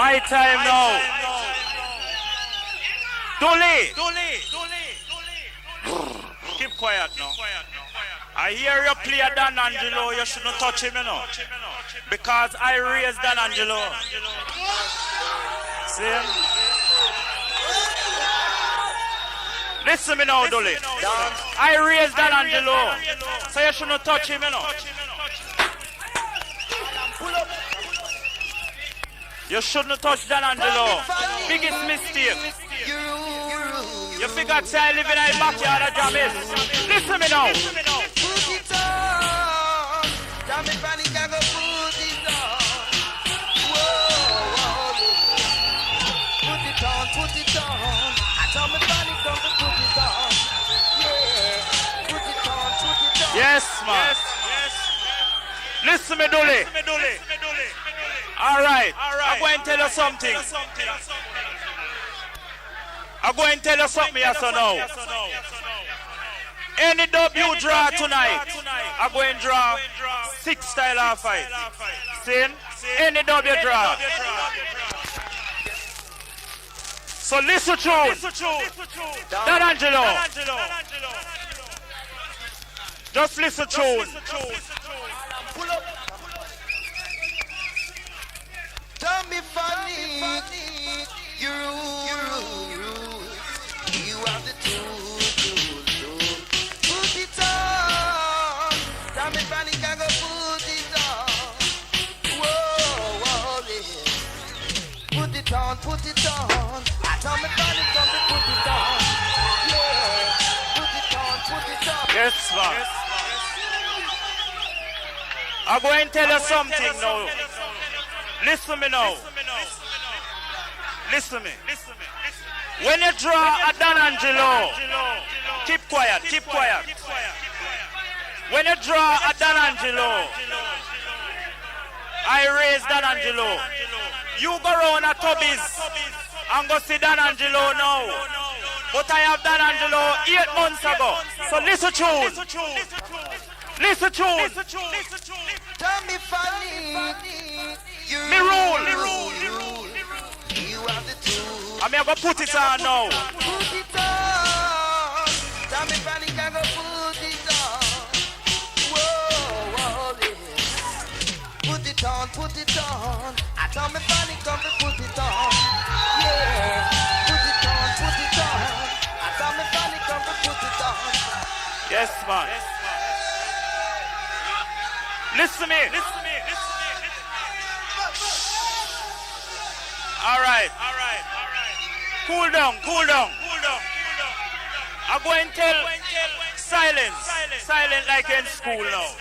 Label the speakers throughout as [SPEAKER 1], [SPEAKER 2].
[SPEAKER 1] My time now. Dole. Keep quiet now. I hear you play Dan Angelo, you shouldn't touch him, you know. Because I raised Dan Angelo. See him? Listen me now, Dole. I raised Dan Angelo, so you shouldn't touch him, you know. You shouldn't touch Dan Angelo. Biggest mistake. You figure I live in a backyard of Jamis. Listen me now.
[SPEAKER 2] Put it on. Tommyphonic can go put it on. Whoa. Put it on. Tommyphonic come to put it on. Yeah. Put it on.
[SPEAKER 1] Yes, man. Listen me, Dole. All right. I'm going to tell you something. I'm going to tell you something, yes or no. Any W draw tonight, I'm going to draw 6 style of fight. See? Any W draw. So listen to Dan Angelo. Just listen to
[SPEAKER 2] Pull up. Tommyphonic, you have the tool. Put it on. Tommyphonic can go put it on. Whoa, yeah. Put it on. Tommyphonic come to put it on. Yeah. Put it on.
[SPEAKER 1] Yes, man. I'm going to tell you something now. Listen me now. Listen me. When you draw a Dan Angelo, keep quiet. When you draw a Dan Angelo, I raise Dan Angelo. You go round a Tubbies and go see Dan Angelo now. But I have Dan Angelo 8 months ago. So listen to
[SPEAKER 2] Tommyphonic,
[SPEAKER 1] me rule.
[SPEAKER 2] You have the tool.
[SPEAKER 1] I'm going to put it on now.
[SPEAKER 2] Put it on. Tommyphonic can go put it on. Whoa, yeah. Put it on. Tommyphonic come to put it on. Yeah. Put it on. Tommyphonic come to put it on.
[SPEAKER 1] Yes, man. Listen me. All right. Cool down. I'm going to tell silent like in school now.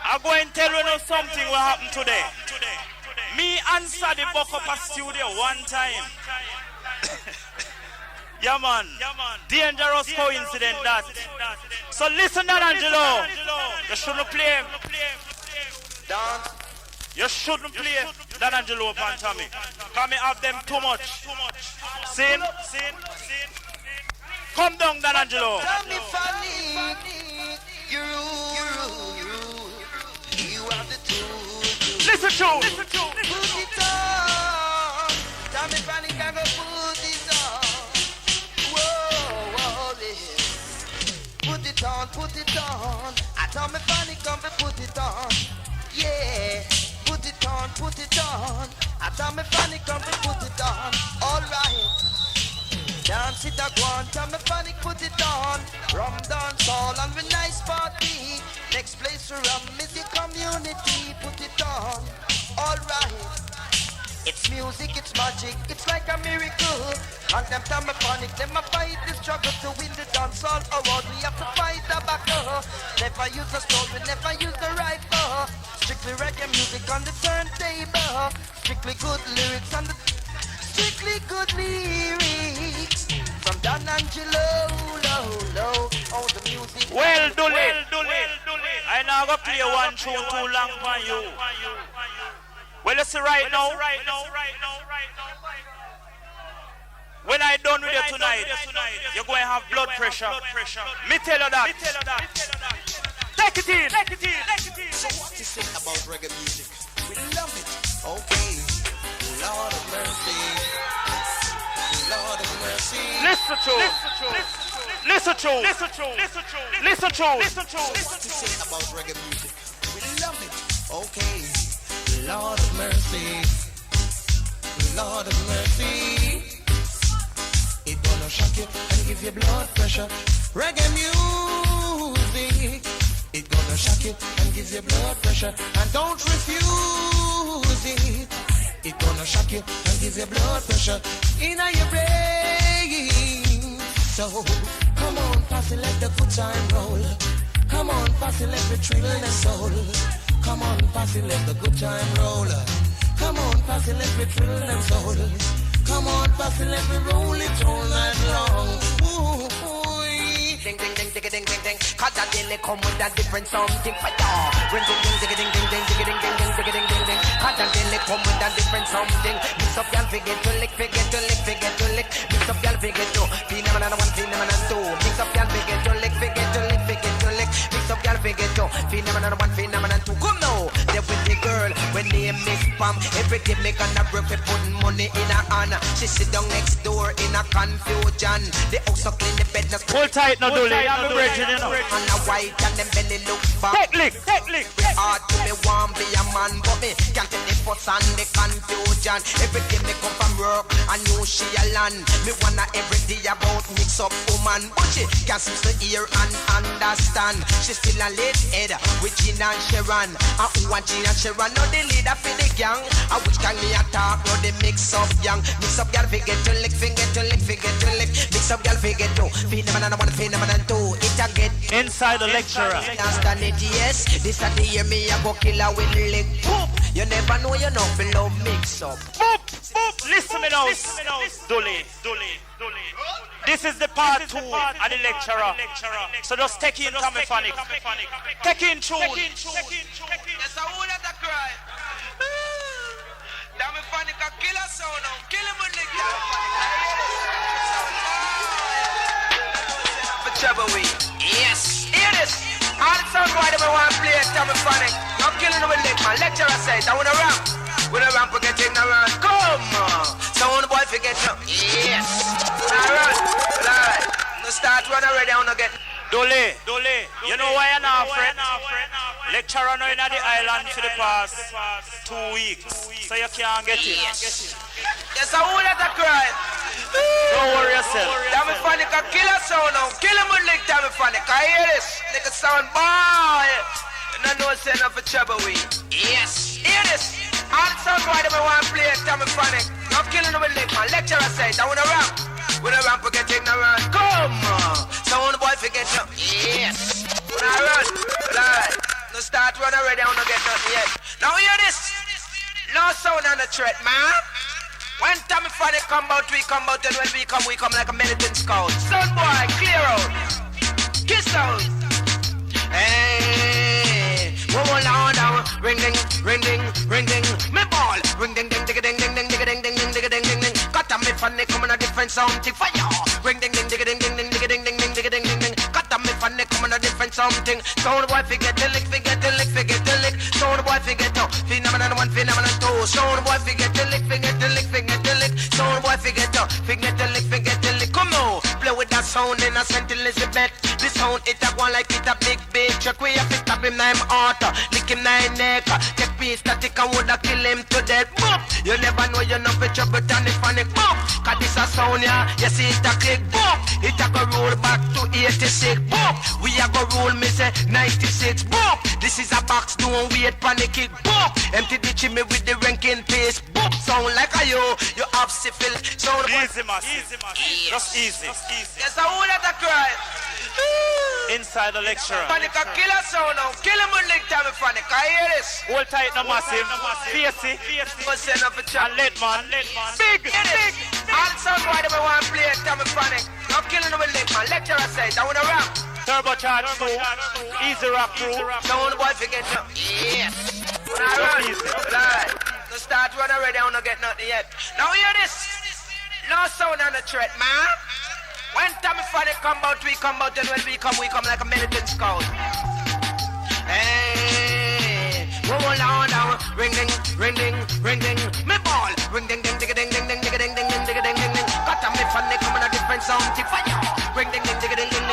[SPEAKER 1] I'm going to tell you something will happen today. Me and Sadie buck up a studio one time. Yeah, man. Dangerous coincidence that. So listen, Dan Angelo. You shouldn't play him.
[SPEAKER 2] Dance.
[SPEAKER 1] You shouldn't play Dan Angelo upon Tommy. Come have them too much. Sin. Come down, Dan Angelo.
[SPEAKER 2] Tommyphonic, you have the tool.
[SPEAKER 1] Listen to.
[SPEAKER 2] Put it on. Tommyphonic can go put it on. Whoa, yeah. Put it on. Tommyphonic come to put it on. Yeah. Put it on. Tommyphonic come to put it on. All right. Dance it a go on, Tommyphonic put it on. Rum dance all and we nice party. Next place to rum is the community. Put it on, alright. It's music, it's magic, it's like a miracle. And them Tommyphonic, them a fight the struggle to win the dance all award. We have to fight the battle. Never use a stone, we never use the rifle. Strictly reggae music on the turntable. Strictly good lyrics on the strictly good lyrics from Dan Angelo, low, oh the music.
[SPEAKER 1] Well, Dole. I now go play one tune too long for you. Well, let's see right now. When I done with you tonight, you're going to have blood pressure. Me tell you that. Take it in.
[SPEAKER 2] So what you say about reggae music? We love it. Okay.
[SPEAKER 1] Listen to. Listen to. Listen to. Listen to. Listen to.
[SPEAKER 2] What to say about reggae music? We love it. Okay. Lord of mercy. Lord of mercy. It gonna shock you and give you blood pressure. Reggae music. It gonna shock you and give you blood pressure. And don't refuse it. It gonna shock you and give you blood pressure in your brain. So come on, Posse, let the good time roll. Come on, Posse, let me thrill the soul. Come on, Posse, let the good time roll. Come on, Posse, let me thrill the soul. Come on, Posse, let me roll it all night long. Ooh. Ding ding ding ding ding ding ding. Cause that daily come with a different something for ya. Ring ding ding ding ding ding ding ding ding ding ding ding ding ding. Cause that daily come with a different something. Mix up y'all forget to lick, forget to lick, forget to lick. Mix up y'all forget to phenomenon one, phenomenon two. Mix up y'all forget to lick, forget to lick, forget to lick. Mix up y'all forget to phenomenon one, phenomenon two. Come now, there with the girl when name Miss Pam. Every day me gonna break for putting money in her hand. She sit down next door in a confusion. The house so clean, the bed not.
[SPEAKER 1] Hold tight now, Dolly. I'm a virgin, you know.
[SPEAKER 2] And a white and them belly look back.
[SPEAKER 1] Take lick.
[SPEAKER 2] Hard to me want be a man, but me can't take the fuss and the confusion. Every day me come from work, I know she a land. Me wanna every day about mix up woman, but she can't seem to hear and understand. She still a late head with Gina and Sharon. And who want Gina and Sharon? Now the leader for the gang. And which gang me attack? Now the mix up young. Mix up girl, forget to lick, forget to lick, forget to lick. Mix up girl, forget to phenomenon one, phenomenon two. It a get
[SPEAKER 1] inside the lecturer.
[SPEAKER 2] Understand it, yes. This a the year me a go killer with lick. Boop. You never know you know below mix up.
[SPEAKER 1] Boop. Listen me now. Dolly. This is the part 2 of the lecturer. So just take in Tommyphonic. Take in tune.
[SPEAKER 2] Yes, I will let that cry. Tommyphonic a killer sound now. Kill him with lick. For trouble we. Yes. Hear this. All the sound boy that we want to play Tommyphonic. I'm killing him with lick, man. Lecturer said, I want to rap. When I ramp forget ignorant, come on. Sound boy forget you. Yes. Alright. No start run already, I wanna get.
[SPEAKER 1] Dolly, you know why you're not friend? Lecturer now in the island for the past 2 weeks, so you can't get it.
[SPEAKER 2] Yes, I won't let that cry.
[SPEAKER 1] Don't worry yourself.
[SPEAKER 2] Tommyphonic a killer sound now. Kill him with lick, Tommyphonic. I hear this. Like a sound boy. And I know it's enough for trouble we. Yes. Hear this. All the sound boy that we want to play Tommyphonic. I'm killing him with lick, man. Lecturer said, I wanna rap. When I rap, forget ignorant. Come on. Sound boy forget you. Yes. When I run, right. No start run already, I wanna get nothing yet. Now hear this. No sound on the threat, man. When Tommyphonic come out, we come out, and when we come like a militant scout. Sound boy, clear out. Kiss out. Hey, hold on down. Ring ding, me ball. Ring ding ding ding ding ding ding ding ding ding ding ding ding ding. Got Tommyphonic coming a different something for you. Ring ding ding ding ding ding ding ding ding ding ding ding ding ding. Got Tommyphonic coming a different something. Sound boy forget to lick, forget to lick, forget to lick. Sound boy forget to phenomenon one, phenomenon two. Sound boy forget to lick, forget to lick, forget to lick. Sound boy forget to lick, forget to lick. Come on, play with that sound in a Saint Elizabeth. This sound it a one like it a big check. We have to stab him nine heart, lick him nine neck. Take piece static and woulda kill him to death. Boop. You never know you know for trouble Tommyphonic. Boop. Cause this a sound ya, you see it a click. Boop. It a go roll back to 86. Boop. We a go roll me say 96. Boop. This is a box, don't wait panic kick. Boop. Empty the chimney with the ranking pace. Boop. Sound like a you have syphilis. Sound
[SPEAKER 1] easy, massive. Just easy.
[SPEAKER 2] Yes, I will let that cry.
[SPEAKER 1] Inside the lecturer.
[SPEAKER 2] Panic a killer sound now. Kill him with lick Tommyphonic. I hear this.
[SPEAKER 1] Hold tight now, massive. Fiercey. And let man. Big.
[SPEAKER 2] All sound why they want to play Tommyphonic. I'm killing him with lick man. Lecturer said, I want to rap.
[SPEAKER 1] Turbocharge crew. Easy rock crew.
[SPEAKER 2] Sound boy forget you. Yes. When I run. Right. No start run already. I don't get nothing yet. Now hear this. No sound on the threat, man. When Tommyphonic come out, we come out, and when we come like a militant scout. Hey, hold on down. Ring ding, me ball. Ring ding ding ding ding ding ding ding ding ding ding ding ding ding ding. Got Tommyphonic coming a different different something. Fire. Ring ding ding ding ding ding ding.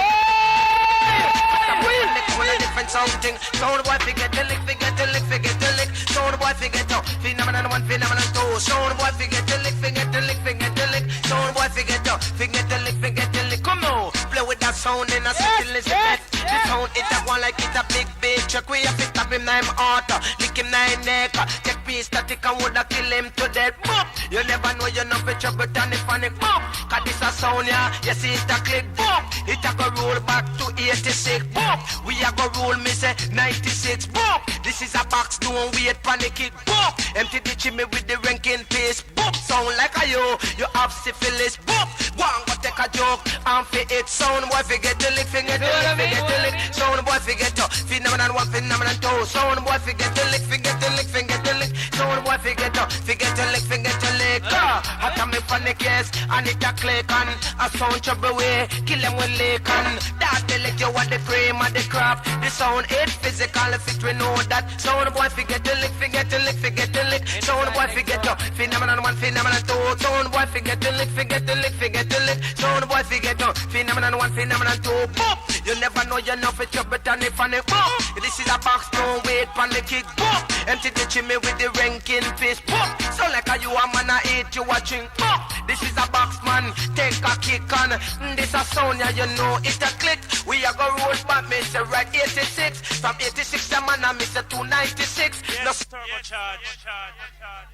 [SPEAKER 2] Different something. Sound boy forget the lick, forget the lick, forget the lick. Sound boy forget to phenomenon one, phenomenon two. Sound boy forget the lick, forget the lick, forget the lick. Sound boy forget to forget the lick, forget the lick. Come on, play with that sound in a city, listen that. The sound it a one like it's a big truck. We have to stop him now him heart, lick him now him neck. Take piece static and woulda kill him to death. Boop. You never know you know for trouble Tommyphonic. Boop. Cause this a sound yeah, you see it's a click. Boop. It a go roll back to 86. Boop. We a go roll me say 96. Boop. This is a box, don't wait panic it. Boop. Empty the chimney with the ranking piece. Boop. Sound like a you have syphilis. Boop. One go take a joke and fit it. Sound boy forget the lick, forget the lick, forget the lick. Sound boy forget to phenomenon one, phenomenon two. Sound boy forget the lick, forget the lick, forget the lick. Sound boy forget to forget the lick, forget the lick. I come in for the case and it a click on a sound trouble way. Kill them with lick on. That they lick you what the cream and the craft. The sound it physical if it we know that. Sound boy forget the lick, forget the lick, forget the lick. Sound boy forget to phenomenon one, phenomenon two. Sound boy forget the lick, forget the lick, forget the lick. Sound boy forget to phenomenon one, phenomenon two. Boop. You never know you know for trouble Tommyphonic. Boop. This is a box, don't wait for the kick. Boop. Empty the chimney with the ranking fist. Boop. So like a you a man a eat you watching. Boop. This is a box man, take a kick on. This a sound yeah you know it a click. We a go roll back, Mr. Right 86. From 86 the man a Mr. 296.
[SPEAKER 1] Yes, no turbocharge.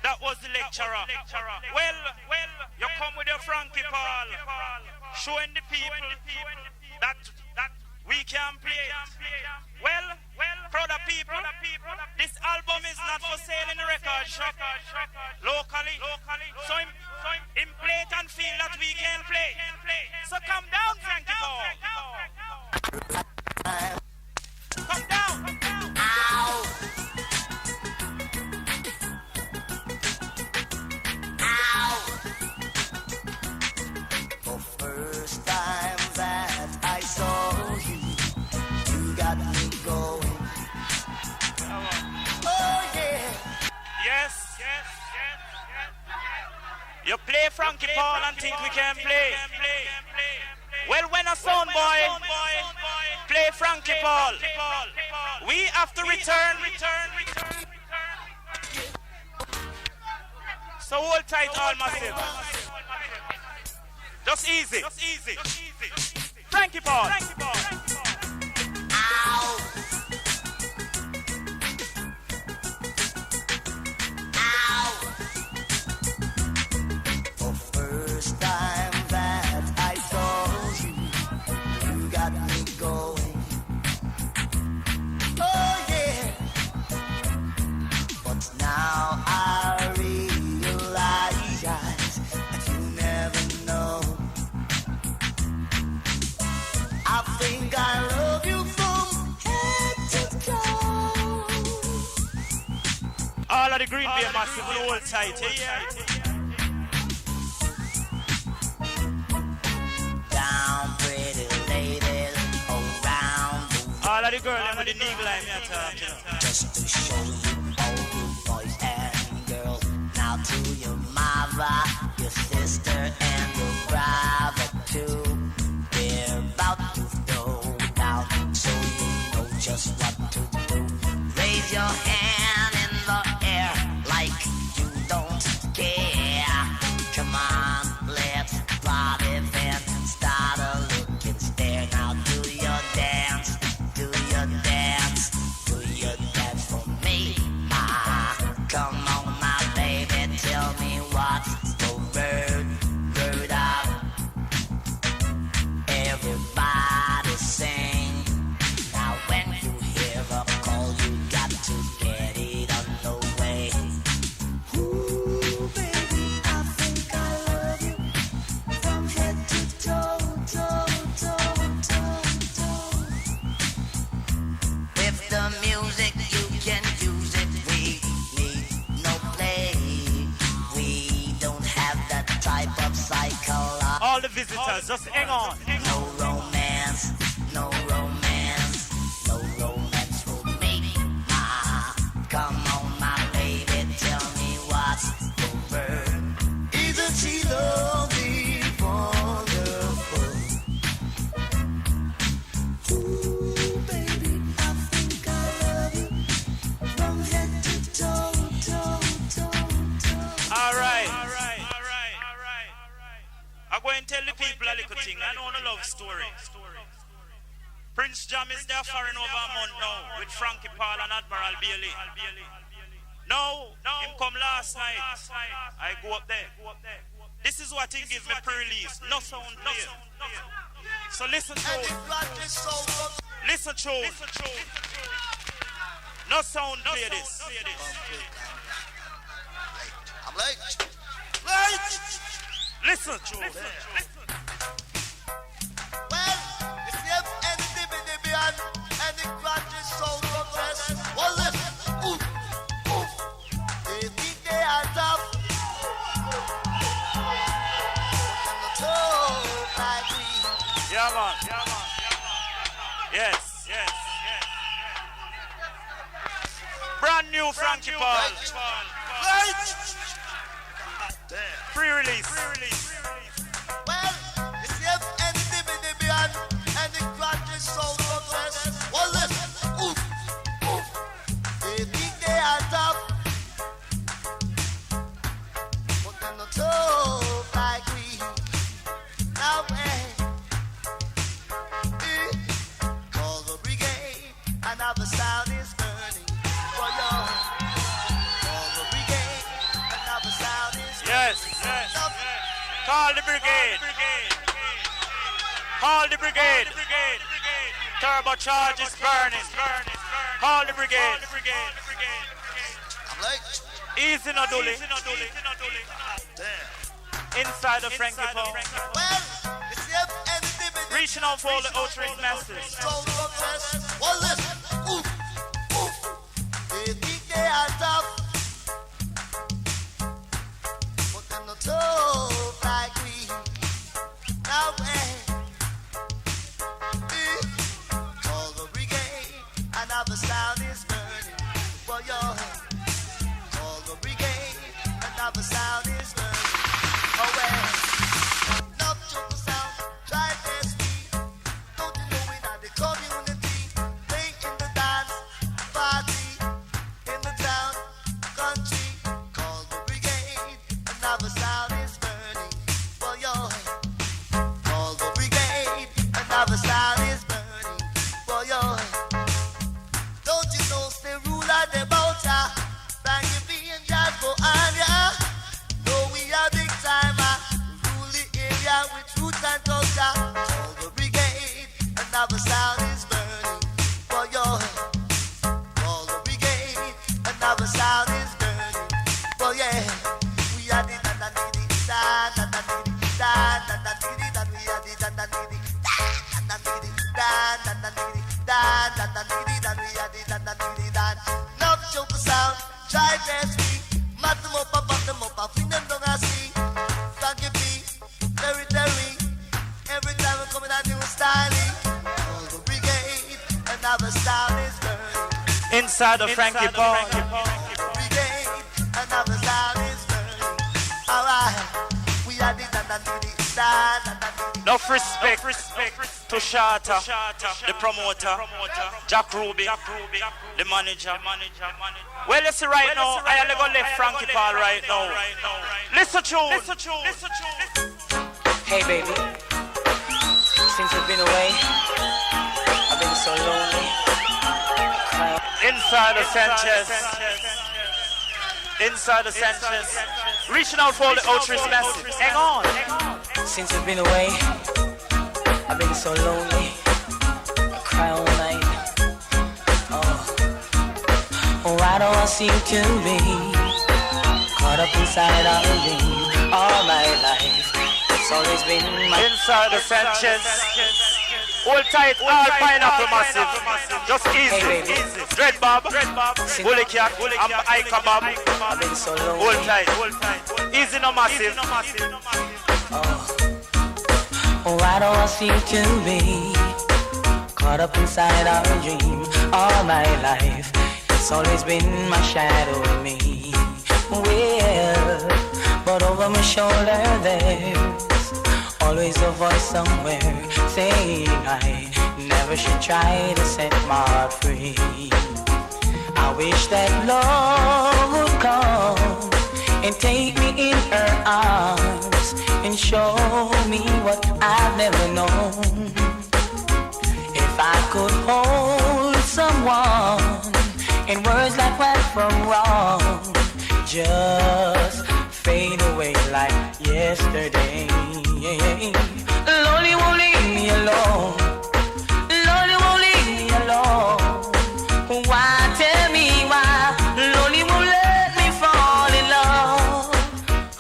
[SPEAKER 1] That was the lecturer. Well, you come with your Frankie Paul, showing the people that we can play it. Well, crowd of people, this album is not for sale in the record shop locally. So him play it and feel that we can play. So come down, Frankie Paul. Come down.
[SPEAKER 2] Ow. The first time that I saw you, you got me going. Oh yeah.
[SPEAKER 1] Yes. You play Frankie Paul and think we can play. Well, when a sound boy play Frankie Paul, we have to return. So hold tight, all massive. Just easy. Frankie Paul.
[SPEAKER 2] Ow. The first time that I saw you, you got me going. Oh yeah. But now I realize that you never know. I think I love you from head to toe.
[SPEAKER 1] All of the Green Bay massive will hold tight. Yeah.
[SPEAKER 2] Down, pretty ladies, around.
[SPEAKER 1] All of the girls with the niggle line, me talking.
[SPEAKER 2] Just to show you all you boys and girls. Now to your mother, your sister, and your brother too. They're about to throw down, so you know just what to do. Raise your hand in the air like you don't care. Come on, let's body then start a looking stare. Now do your dance, do your dance, do your dance for me. Come on, my baby, tell me what's the word up. Everybody sing. Now when you hear a call, you got to get it underway. Ooh, baby, I think I love you from head to toe, toe. With the music, you can use it. We need no play. We don't have that type of psychology.
[SPEAKER 1] All the visitors, just hang on.
[SPEAKER 2] No romance, no romance, no romance for me. Come on, my baby, tell me what's the word. Isn't she lovely, wonderful?
[SPEAKER 1] people a little thing. I know a love story. Prince Jam is there foreign over a month now with Frankie Paul and Admiral Bailey. No, him come last night. I go up there. This is what he give me pre-release. No sound play. So listen to it. Listen to it. No sound play this.
[SPEAKER 2] I'm late.
[SPEAKER 1] Listen to it.
[SPEAKER 2] Well, if you have any divi and the grudges so progress, well listen. They think they are tough.
[SPEAKER 1] Yeah, man. Yes. Brand new Frankie Paul. Pre-release.
[SPEAKER 2] Well, if you have any divi and the grudges so progress, well listen. They think they are tough, but they're not tough like we. Now call the brigade, another sound is burning for your. Call the brigade, another sound is burning.
[SPEAKER 1] Yes. Call the brigade. Call the brigade. Turbocharge is burning. Call the brigade.
[SPEAKER 2] I'm late.
[SPEAKER 1] Easy no dully. Inside of Frankie Paul.
[SPEAKER 2] Well, if you have any divi,
[SPEAKER 1] Reaching out for all the outreach messages.
[SPEAKER 2] so progress, well listen. They think they are tough, but they're not tough like we. Now call the brigade, another sound is burning for your head. Call the brigade, another sound is burning. Oh well, love choke sound, try best me. Don't you know we not the community? Play in the dance, party, in the town, country. Call the brigade, another sound is burning for your head. Call the brigade, another sound is burning for your head. Don't you know stay ruler the bout ya? Bang your feet and just go on ya. Know we are big timer, rule the area with roots and culture. Call the brigade, another sound is burning for your head. Call the brigade, another sound is burning for your head. We are the da-da-dee-dee, da-da-dee-dee, da-da-dee-dee, da we are the da-da-dee-dee, da-da-dee-dee, da-da-dee-dee, da-da-dee-dee, da we are the da-da-dee-dee, da. Love choke sound, try best me. Mat them up, fling them down and see. Frankie P, territory. Every time we come in a new style. Call the brigade, another sound is burning.
[SPEAKER 1] Inside of Frankie Paul.
[SPEAKER 2] Brigade, another sound is burning. Alright, we are the da-da-dee-dee, da-da-dee-dee.
[SPEAKER 1] Enough respect to Shata, the promoter, Jack Ruby, the manager. Well, you see right now, I only go left Frankie Paul right now. Listen to.
[SPEAKER 3] Hey baby, since you've been away, I've been so lonely.
[SPEAKER 1] Inside the Sanchez. Reaching out for all the outreach messages. Hang on.
[SPEAKER 3] Since you've been away, I've been so lonely. I cry all night. Oh, I don't want you to be caught up inside our dream all my life. It's always been my
[SPEAKER 1] Inside the Sanchez. Hold tight, all pineapple massive. Just easy.
[SPEAKER 3] Hey, baby.
[SPEAKER 1] Dread Bob, Bully Cat, and Ika Bob.
[SPEAKER 3] I've been so lonely.
[SPEAKER 1] Hold tight. Easy no massive.
[SPEAKER 3] Oh, I don't want you to be caught up inside our dream all my life. It's always been my shadow in me. Well, but over my shoulder there's always a voice somewhere saying I never should try to set my heart free. I wish that love would come and take me in her arms and can show me what I've never known. If I could hold someone in words like right from wrong, just fade away like yesterday. Lonely won't leave me alone. Lonely won't leave me alone. Why, tell me why? Lonely won't let me fall in love.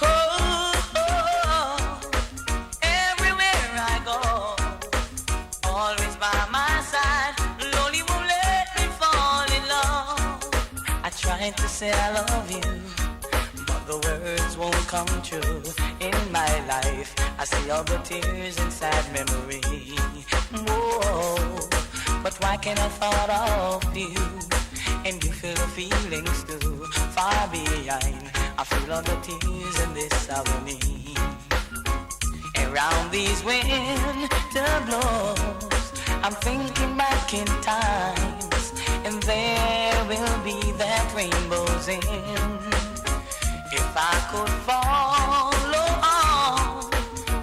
[SPEAKER 3] Oh, everywhere I go, always by my side. Lonely won't let me fall in love. I tried to say I love you, but the words won't come true. In my life, I see all the tears and sad memory. Whoa, but why can't I thought of you? And you feel the feelings too. Far behind, I feel all the tears in this agony. Around these winter blows, I'm thinking back in times, and there will be that rainbows in. If I could follow on,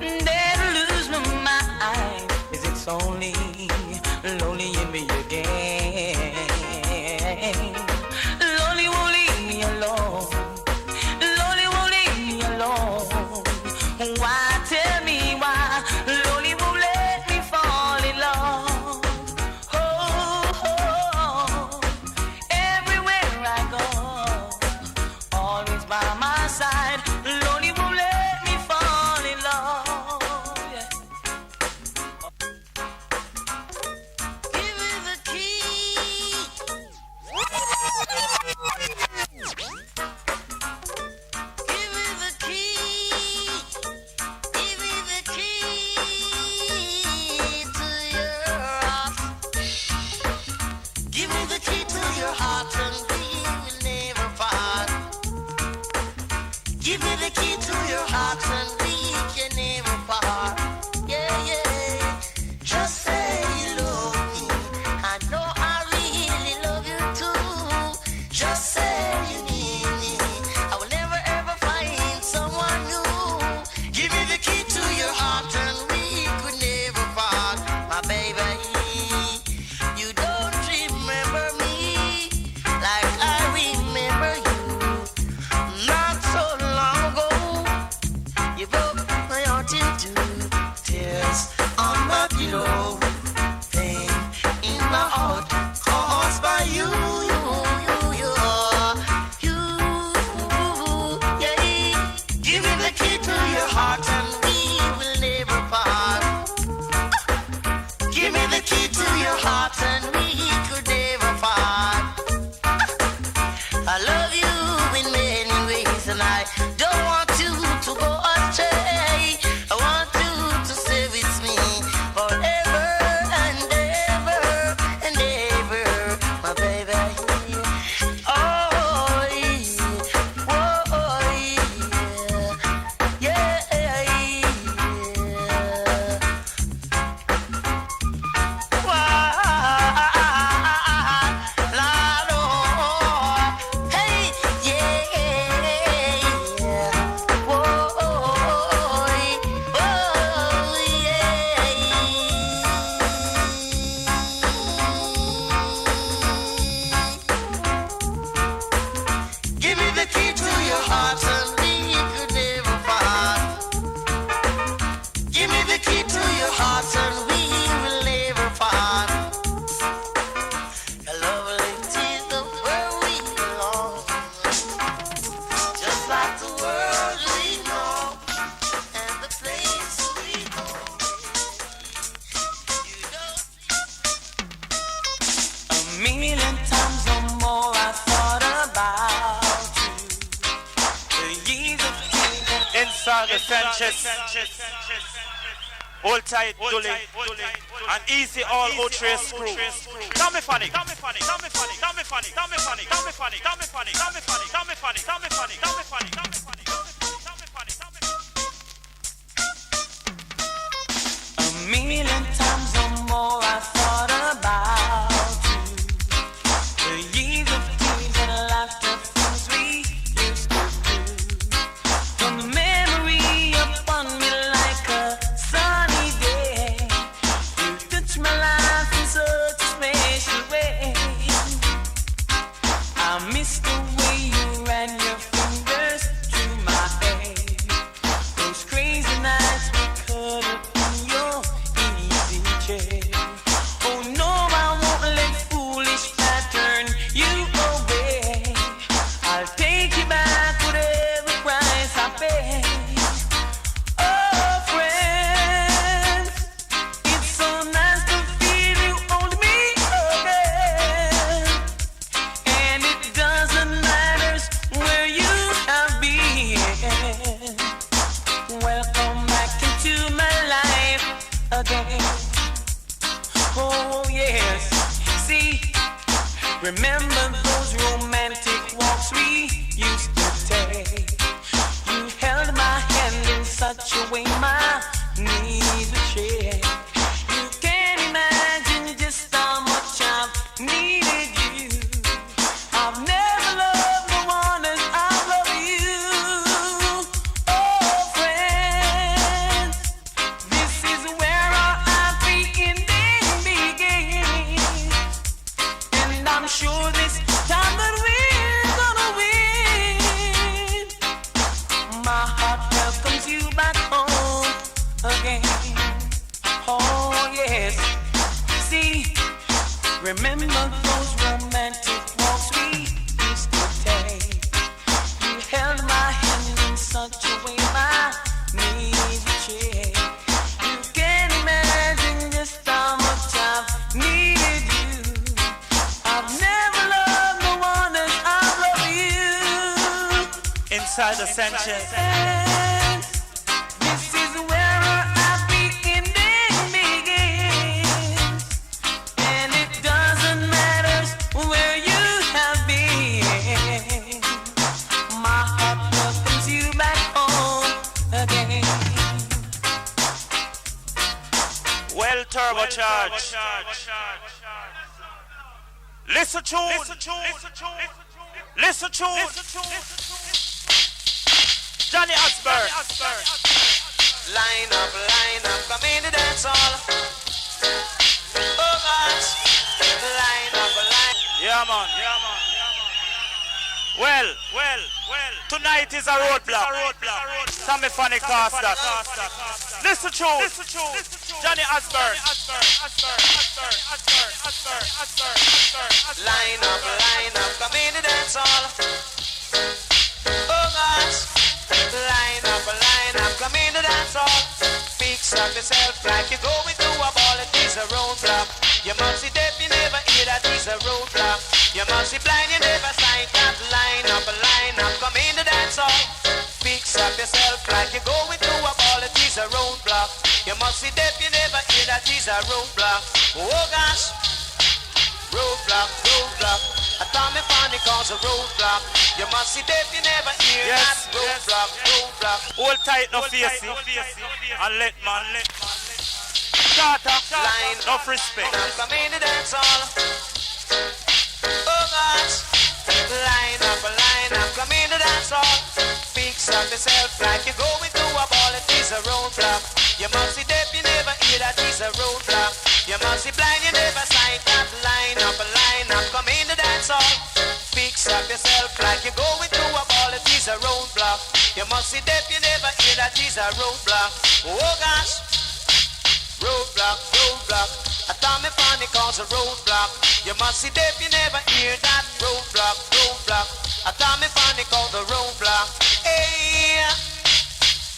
[SPEAKER 3] then lose my mind. Is it only lonely in me again? Lonely won't leave me alone. Lonely won't leave me alone. Why, tell me why? Lonely won't let me fall in love. Oh, everywhere I go, always by my side. Lonely won't let me fall in love. Yeah. Give me the key. Give me the key. Give me the key to your heart. Give me the key to your heart, and we will never part. Give me the key to your heart, and we can never part. Yeah, yeah. Just say you love me. I know I really love you too. Just say you need me. I will never ever find someone new. Give me the key to your heart, and we could never part. My baby, you don't remember me like I remember you. Not so long ago, you broke my heart into tears on my pillow. Pain in my heart caused by you, yeah. Give me the key to your heart, and we will never part. Give me the key to your heart, and we could never part. I love you in many ways, and I don't want you to go astray. I want you to stay with me forever and ever and ever, my baby. Oh, yeah. Oh, yeah. Yeah. Give me the key to your heart, and we could never part. Give me the key to your heart, and we will never part. Your love is the where we belong, just like the world we know, and the place we go. You don't A million times or more I thought about you. The years of
[SPEAKER 1] Inside the Sanchez. Hold tight, Dully. And easy all O3 crew. Tommyphonic.
[SPEAKER 3] a million times or more I thought about you. The years of tears and laughter, things we used to do. From the memory upon me again. Oh yes, see, remember those romantic walks we used to take. You held my hand in such a way my knees would shake. You can't imagine just how much I've needed you. I've never loved no one as I love you. Oh friend, this is where our happy ending begins. And I'm sure this time that we're gonna win. My heart welcomes you back home again. Oh yes, see, remember those romantic walks we used to take. You held my hand in such a way my knees would shake. You can't imagine just how much I've needed you. I've never loved no one as I love you.
[SPEAKER 1] Inside the sentence.
[SPEAKER 3] This is where our happy ending begins. And it doesn't matter where you have been. My heart welcomes you back home again.
[SPEAKER 1] Well, turbocharged. Listen to Johnny Osborne.
[SPEAKER 2] Line up, come in the dance hall. Oh gosh, line up.
[SPEAKER 1] Yeah, man. Well. Tonight is a roadblock. Tommyphonic Kill. Listen to Johnny Osborne.
[SPEAKER 2] Line up, come in the dance hall. Oh gosh, line up, come in the dance hall. Fix up yourself like you're going through a ball. It is a roadblock. You must see deaf, you never hear that is a roadblock. You must see blind, you never sight that. Line up, come in the dance hall. Fix up yourself like you're going through a ball. It is a roadblock. You must see deaf, you never hear that is a roadblock. Oh gosh, roadblock. A Tommyphonic cause a roadblock. You must see deaf, you never hear that. Roadblock.
[SPEAKER 1] Hold tight, no facey. And let man. Starter,
[SPEAKER 2] Line
[SPEAKER 1] no respect.
[SPEAKER 2] Come in the dance hall. Oh gosh, line up, come in the dance hall. Fix up yourself like you're going through a ball. It is a roadblock. You must see deaf, you never hear that is a roadblock. You must see blind, you never sight that. Line up, come in the dance hall. Fix up yourself like you're going through a ball. It is a roadblock. You must see deaf, you never hear that is a roadblock. Oh gosh, roadblock. A Tommyphonic cause a roadblock. You must see deaf, you never hear that. Roadblock. A Tommyphonic cause a roadblock. Hey,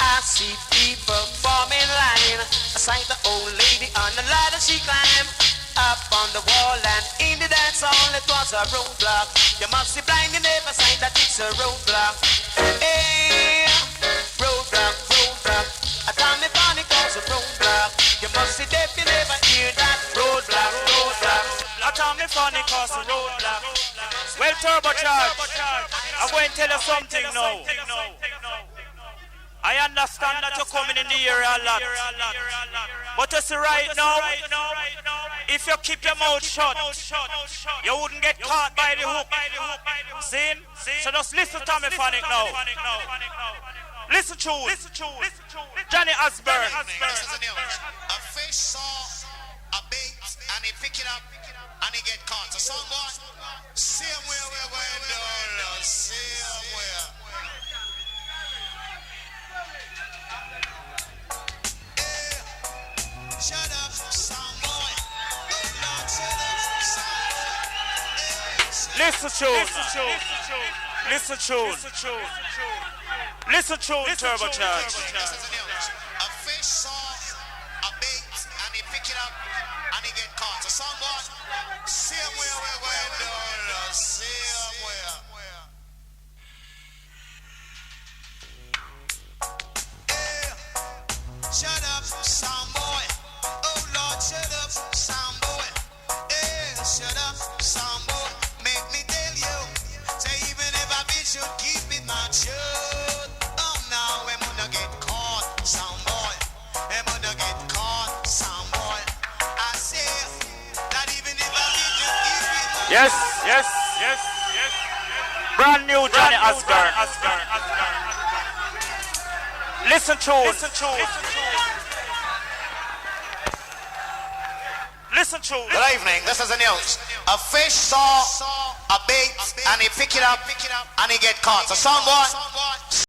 [SPEAKER 2] I see people forming line. I sight the old lady on the ladder she climbed up on the wall and in the dance hall. It was a roadblock. You must see blind, you never sight that it's a roadblock. Hey, roadblock. A Tommyphonic cause a roadblock. You must see deaf, you never hear that. Roadblock.
[SPEAKER 1] A Tommyphonic cause a roadblock. Well, turbocharged. I'm going to tell you something now. I understand that you're coming in the area a lot. But you see right now, if you keep your mouth shut, you wouldn't get caught by the hook. See? So just listen to Tommyphonic now. Listen to Johnny Osborne.
[SPEAKER 4] A fish saw a bait and he pick it up and he get caught. So someone, same way we're going down, same way. Shut up, sound boy.
[SPEAKER 1] Listen to turbocharge.
[SPEAKER 4] A fish saw a bait and he pick it up and he get caught. So someone, same way we're going down, same way. Shut up, sound boy.
[SPEAKER 1] Yes, yes, yes, yes. Brand new Johnny Oscar. Listen to it. Listen to it.
[SPEAKER 4] Good evening, this is the news. A fish saw a bait and he pick it up and he get caught. So someone